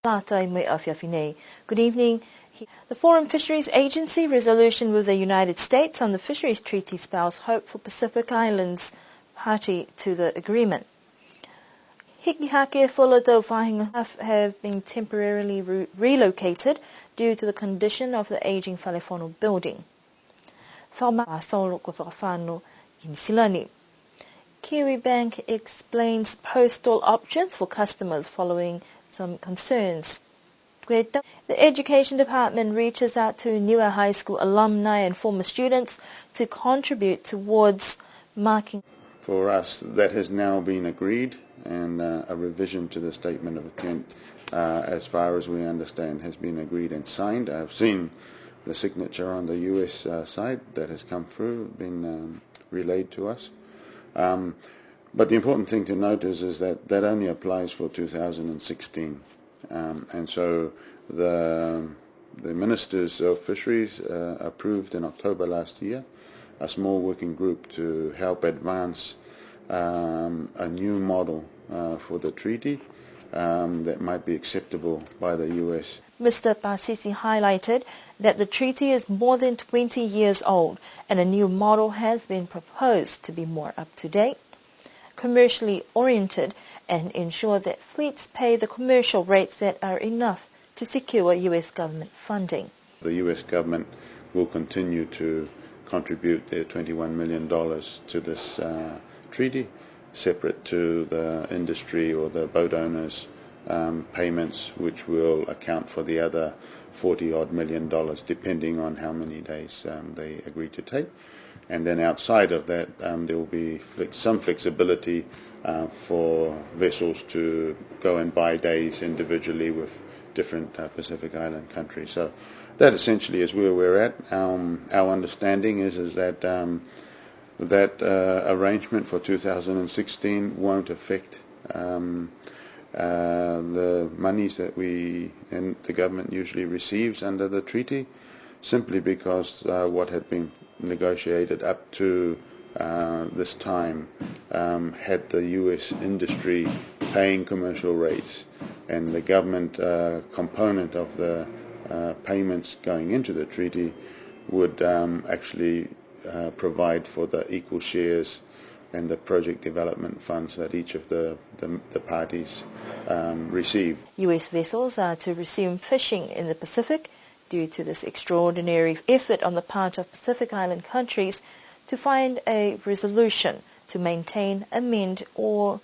Good evening. The Foreign Fisheries Agency resolution with the United States on the Fisheries Treaty spells hope for Pacific Islands party to the agreement. Hikihake Fulado have been temporarily relocated due to the condition of the aging Falefono building. Kiwi Bank explains postal options for customers following some concerns. The Education Department reaches out to Niue High School alumni and former students to contribute towards marking. For us, that has now been agreed, and a revision to the Statement of Intent, as far as we understand, has been agreed and signed. I've seen the signature on the US side that has come through, been relayed to us. But the important thing to note is that that only applies for 2016. And so the Ministers of Fisheries approved in October last year a small working group to help advance a new model for the treaty that might be acceptable by the US. Mr. Basisi highlighted that the treaty is more than 20 years old and a new model has been proposed to be more up-to-date, commercially oriented, and ensure that fleets pay the commercial rates that are enough to secure US government funding. The US government will continue to contribute their $21 million to this treaty, separate to the industry or the boat owners' payments, which will account for the other $40-odd million, depending on how many days they agree to take. And then outside of that, there will be some flexibility for vessels to go and buy days individually with different Pacific Island countries. So that essentially is where we're at. Our understanding is that that arrangement for 2016 won't affect the monies that we and the government usually receives under the treaty, simply because what had been negotiated up to this time had the US industry paying commercial rates, and the government component of the payments going into the treaty would actually provide for the equal shares and the project development funds that each of the parties receive. US vessels are to resume fishing in the Pacific due to this extraordinary effort on the part of Pacific Island countries to find a resolution to maintain, amend, or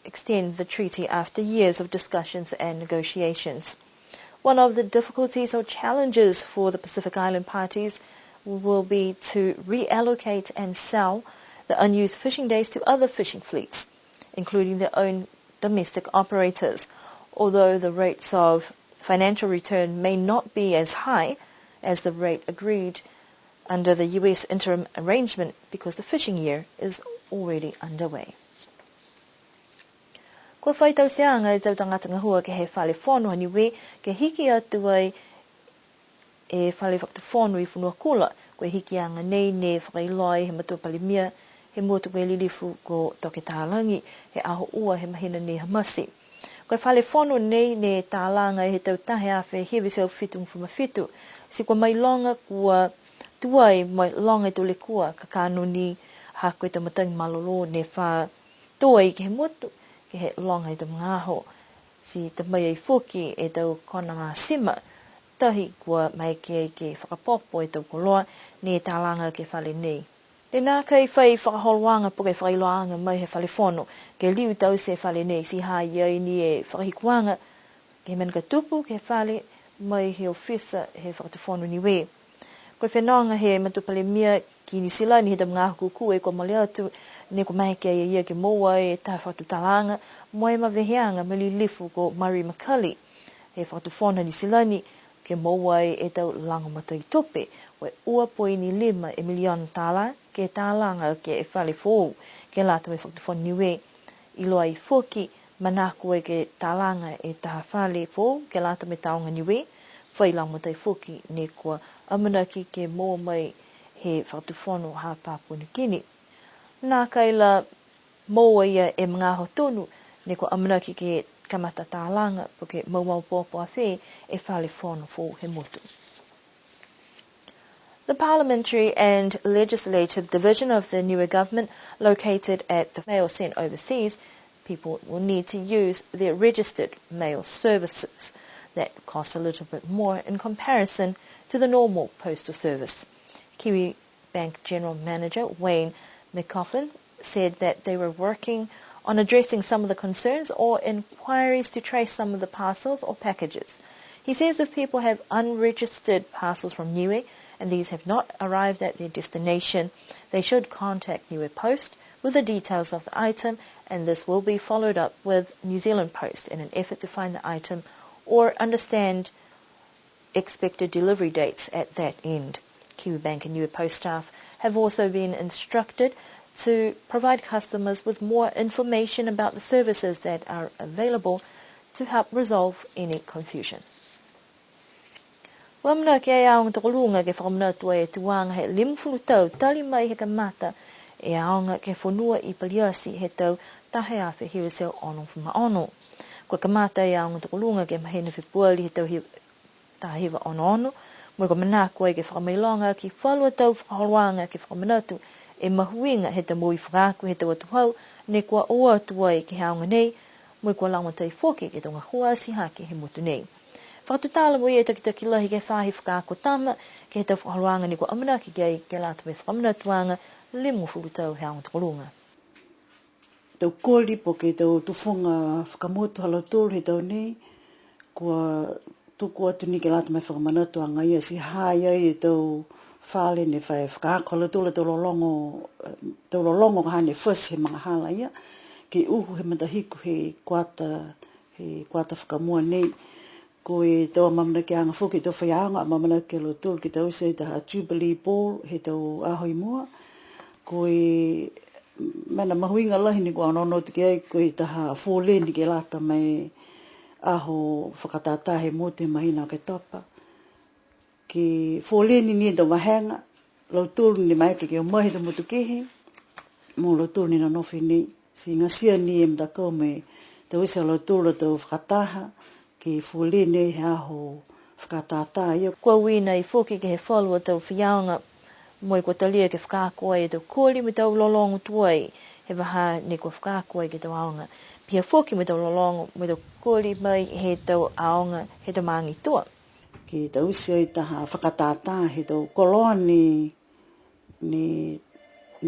extend the treaty after years of discussions and negotiations. One of the difficulties or challenges for the Pacific Island parties will be to reallocate and sell the unused fishing days to other fishing fleets, including their own domestic operators, although the rates of financial return may not be as high as the rate agreed under the US interim arrangement because the fishing year is already underway. Ko whai tau seanga e tau tangata ngahua ke he whale whono hani we ke hiki atu ai e whale whakatawhono I whunua kula koe hiki anga nei ne whakailoi he matua palimia he motu koe lilifu ko toke tālangi he aho ua he mahina ne hamasi. Koe whale whono nei ne tālanga he tau tahe awhe hewe seu whitung whumawhitu. Si kua mai longa kua tuai mai longa tole kua ka kānoni ha koe tau matangi malolo ne wha toa I ke he motu ke he longa I tau ngaho. Si ta mai ai whoki e tau kona ngā sima tahi kua mai ke whakapopo e tau koloa ne tālanga ke whale nei. Le nā kei whai whakaholoanga po kei whakailoanga mai he whale whono ke liu tau se whale nei si hai iai ni e whakahikuanga ke menaka tupu ke whale mai he ofisa he whakatawhono ni we. Koe whenonga he matupale mia ki New Zealand he tau ngā kuku e kua mole atu ne ko mai ke ia ke moa e tā whakatutalanga moe maweheanga mali lifu ko Murray McCully he whakatawhono New Zealand ke moa e tau langomatai tope we ua poini 5 milion tala ke tālanga ke e whale fōu ke lātou e whakatawhono niwe I loa I whoki manako e ke tālanga e taha whale fōu ke lātou me taonga niwe whai langomatai whoki ne kua amanaki ke moa mai he whakatawhono ha Papua New Guinea. Nā kaila moa ia e mga hotonu ne kua amanaki ke kamata tālanga po ke maumau pōpua whē e whale whono fō he motu. The Parliamentary and Legislative Division of the Niue government, located at the mail sent overseas, people will need to use their registered mail services. That costs a little bit more in comparison to the normal postal service. Kiwi Bank General Manager Wayne McCoffin said that they were working on addressing some of the concerns or inquiries to trace some of the parcels or packages. He says if people have unregistered parcels from Niue and these have not arrived at their destination, they should contact Niue Post with the details of the item, and this will be followed up with New Zealand Post in an effort to find the item or understand expected delivery dates at that end. Kiwi Bank and Niue Post staff have also been instructed to provide customers with more information about the services that are available to help resolve any confusion. Wamna ke aong tokolunga ke whakamana tua e tuanga he limfulu tau tali mai he kamata e aonga ke whanua I paliasi he tau tahe awhi hiriseo ono whuma ono. Ko kamata e aonga tokolunga ke mahena whipuali he tau tahiwa ono ono, mo ko manako e ke whakamailonga ki whalua tau whakahoruanga ke whakamanatu e mahuinga he tau mui whakaku he tau atuhau ne kua oa tua e ke haonga nei, mo kua lauma tai whoke ke tonga hua si hake he mutu nei. Whakatutala mo I e takitaki lahi ke whahi whakaako tama ke he tau whakahoruanga ne kua amana ki gai ke lata me whakamanatuanga limu whurutau he aonga tokolunga. Tau kōli po ke tau tuwhonga whakamotu halotolu he tau nei, kua tuku atu ni ke lata mai whakamanatuanga ia si haia I tau whale ne whai whakaako halotolu tau lolongo ka hane first he mga hala ia, ke uhu he matahiku he kuata whakamua nei, ko e tau mamana ke anga whuki tau whaianga mamana ke halotolu ki tau se taha Jubilee Ball he tau ahoi mua, ko e mana mahuinga lahi ni kua anono te ai ko I taha fōle ni ke lata mai aho whakatatahe mo te mahina ke tapa. Ki fōle ni tau wahenga, lautolu ni mai ke o mahi te motu kehe, mo lautolu ni na nofi nei. Si ngasia ni mtakau me tau isa lautolu tau whakataha, ki fōle nei he aho whakatata ia. Kua wina I whoki ke he whalua tau whiaonga moi kua talia ke whakakoa e tau kōli me tau lolongo tuai, he waha ne kua whakakoa ke tau aonga. Pia whoki me tau lolongo me tau kōli mai he tau aonga he tau maangi tua. Ki tau isi ai taha whakatata he tau koloa ni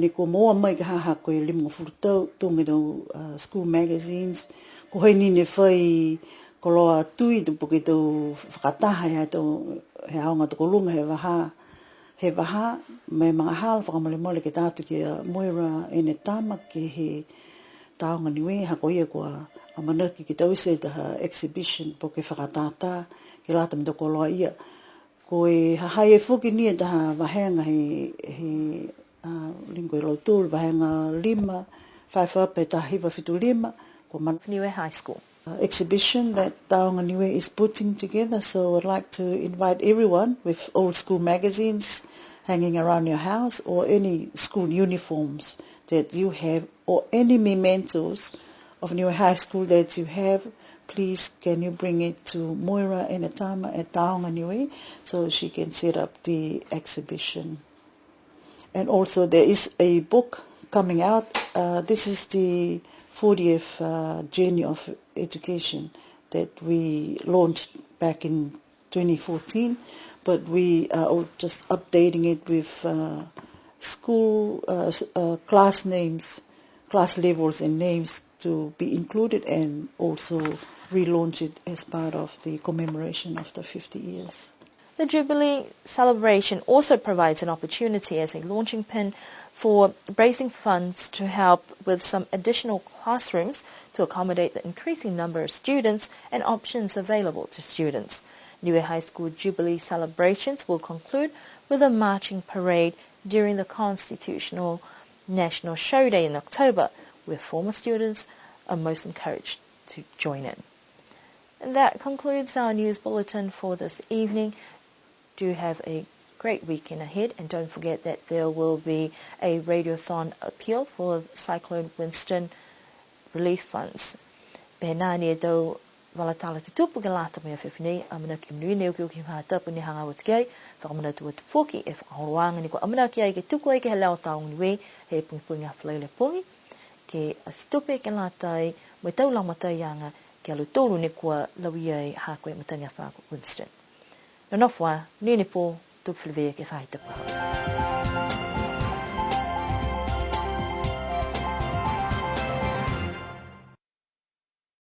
kua moa mai ke haha koe limu furutau, tō me tau school magazines, ko hoi ni ne whai koloa tui tu puke tau whakataha he tau he aonga tokolunga he waha me mga hala whakamole ke tātu ki a Moira ene tama ke he taonga niwe hako ia kua amanaki ki tau isi taha exhibition po ke whakatata ke lata me toko loa ia. Ko e hahai e whuki nia taha wahenga he lingo e lautulu, wahenga 5, 5 up e tahiwa whitu 5, ko Niue High School. Exhibition that Taonga Niue is putting together, so I'd like to invite everyone with old school magazines hanging around your house or any school uniforms that you have or any mementos of Niue High School that you have, please can you bring it to Moira Enetama at Taonga Niue so she can set up the exhibition. And also there is a book coming out. This is the 40th journey of education that we launched back in 2014, but we are just updating it with school class names, class levels and names to be included, and also relaunch it as part of the commemoration of the 50 years. The Jubilee celebration also provides an opportunity as a launching pin for raising funds to help with some additional classrooms to accommodate the increasing number of students and options available to students. Niue High School Jubilee celebrations will conclude with a marching parade during the Constitutional National Show Day in October, where former students are most encouraged to join in. And that concludes our news bulletin for this evening. Do have a great weekend ahead, and don't forget that there will be a radiothon appeal for Cyclone Winston relief funds. Penani e tau wala tala te tupu ke lata mea whewhinei, amana ki mnui neo ki o ki mhatapu ni hanga o te kei, whakamana tua te poki e whakahoroanga ni ko amana ki ai ke tuku ai ke he leo taong ni wei, he pungi a whalaile pungi, ke asitope ke lata ai, mai tau lau matai anga, ke alu tōru ne kua lawi ai hākoe matani a whāko Winston. Nonofwa, ni po tupu whilewea ke whahita pahau.